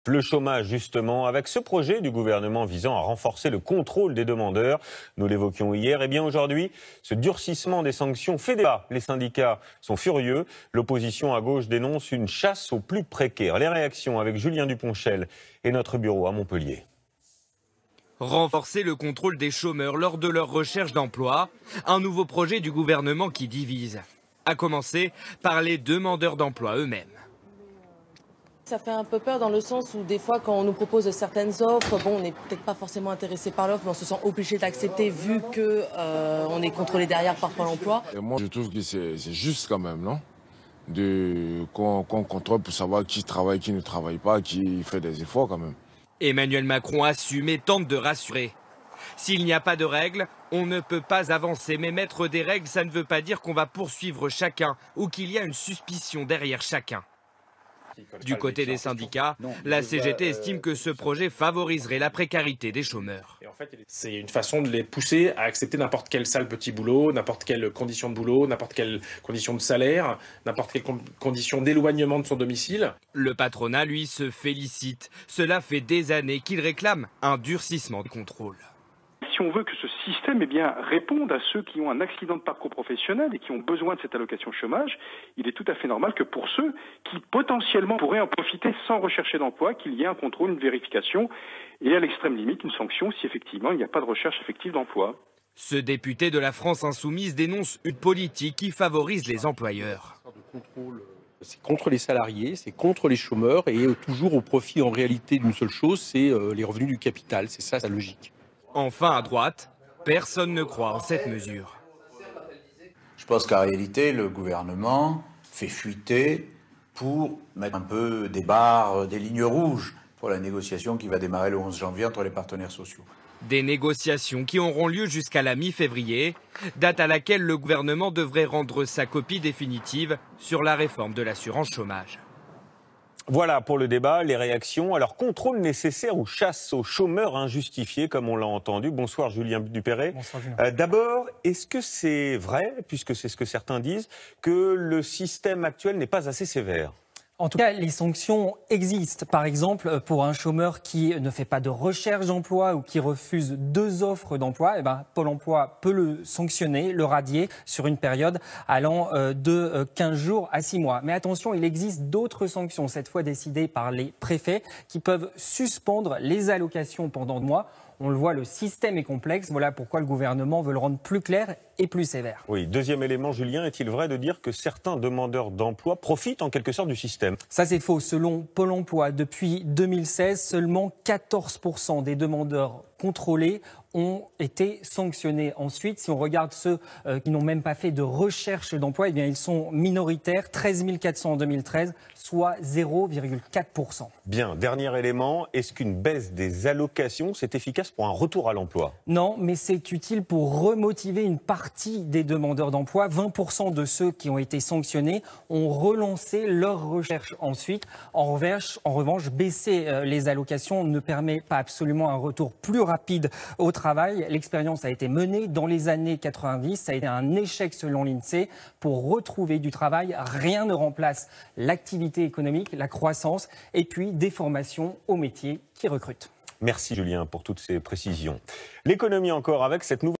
Le chômage, justement, avec ce projet du gouvernement visant à renforcer le contrôle des demandeurs. Nous l'évoquions hier. Et bien aujourd'hui, ce durcissement des sanctions fait débat. Les syndicats sont furieux. L'opposition à gauche dénonce une chasse aux plus précaires. Les réactions avec Julien Duponchel et notre bureau à Montpellier. Renforcer le contrôle des chômeurs lors de leur recherche d'emploi, un nouveau projet du gouvernement qui divise. À commencer par les demandeurs d'emploi eux-mêmes. Ça fait un peu peur dans le sens où des fois quand on nous propose certaines offres, on n'est peut-être pas forcément intéressé par l'offre, mais on se sent obligé d'accepter vu qu'on est contrôlé derrière par Pôle emploi. Et moi je trouve que c'est juste quand même, non, qu'on contrôle pour savoir qui travaille, qui ne travaille pas, qui fait des efforts quand même. Emmanuel Macron assume et tente de rassurer. S'il n'y a pas de règles, on ne peut pas avancer. Mais mettre des règles, ça ne veut pas dire qu'on va poursuivre chacun ou qu'il y a une suspicion derrière chacun. Du côté des syndicats, la CGT estime que ce projet favoriserait la précarité des chômeurs. Et en fait, c'est une façon de les pousser à accepter n'importe quel sale petit boulot, n'importe quelle condition de boulot, n'importe quelle condition de salaire, n'importe quelle condition d'éloignement de son domicile. Le patronat, lui, se félicite. Cela fait des années qu'il réclame un durcissement de contrôle. Si on veut que ce système réponde à ceux qui ont un accident de parcours professionnel et qui ont besoin de cette allocation chômage, il est tout à fait normal que pour ceux qui potentiellement pourraient en profiter sans rechercher d'emploi, qu'il y ait un contrôle, une vérification et à l'extrême limite une sanction si effectivement il n'y a pas de recherche effective d'emploi. Ce député de la France insoumise dénonce une politique qui favorise les employeurs. C'est contre les salariés, c'est contre les chômeurs et toujours au profit en réalité d'une seule chose, c'est les revenus du capital. C'est ça sa logique. Enfin, à droite, personne ne croit en cette mesure. Je pense qu'en réalité, le gouvernement fait fuiter pour mettre un peu des barres, des lignes rouges pour la négociation qui va démarrer le 11 janvier entre les partenaires sociaux. Des négociations qui auront lieu jusqu'à la mi-février, date à laquelle le gouvernement devrait rendre sa copie définitive sur la réforme de l'assurance chômage. Voilà pour le débat, les réactions. Alors, contrôle nécessaire ou chasse aux chômeurs injustifiés, comme on l'a entendu. Bonsoir Julien Dupéret. Bonsoir Julien. D'abord, est-ce que c'est vrai, puisque c'est ce que certains disent, que le système actuel n'est pas assez sévère ? En tout cas, les sanctions existent. Par exemple, pour un chômeur qui ne fait pas de recherche d'emploi ou qui refuse 2 offres d'emploi, Pôle emploi peut le sanctionner, le radier sur une période allant de 15 jours à 6 mois. Mais attention, il existe d'autres sanctions, cette fois décidées par les préfets, qui peuvent suspendre les allocations pendant 2 mois. On le voit, le système est complexe. Voilà pourquoi le gouvernement veut le rendre plus clair et plus sévère. Oui, deuxième élément, Julien, est-il vrai de dire que certains demandeurs d'emploi profitent en quelque sorte du système ? Ça, c'est faux. Selon Pôle emploi, depuis 2016, seulement 14% des demandeurs contrôlés ont été sanctionnés. Ensuite, si on regarde ceux qui n'ont même pas fait de recherche d'emploi, ils sont minoritaires, 13 400 en 2013, soit 0,4%. Bien, dernier élément, est-ce qu'une baisse des allocations, c'est efficace pour un retour à l'emploi ? Non, mais c'est utile pour remotiver une partie des demandeurs d'emploi. 20% de ceux qui ont été sanctionnés ont relancé leur recherche ensuite. En revanche, baisser les allocations ne permet pas absolument un retour plus rapide au travail. L'expérience a été menée dans les années 90. Ça a été un échec selon l'INSEE. Pour retrouver du travail, rien ne remplace l'activité économique, la croissance et puis des formations aux métiers qui recrutent. Merci Julien pour toutes ces précisions. L'économie encore avec cette nouvelle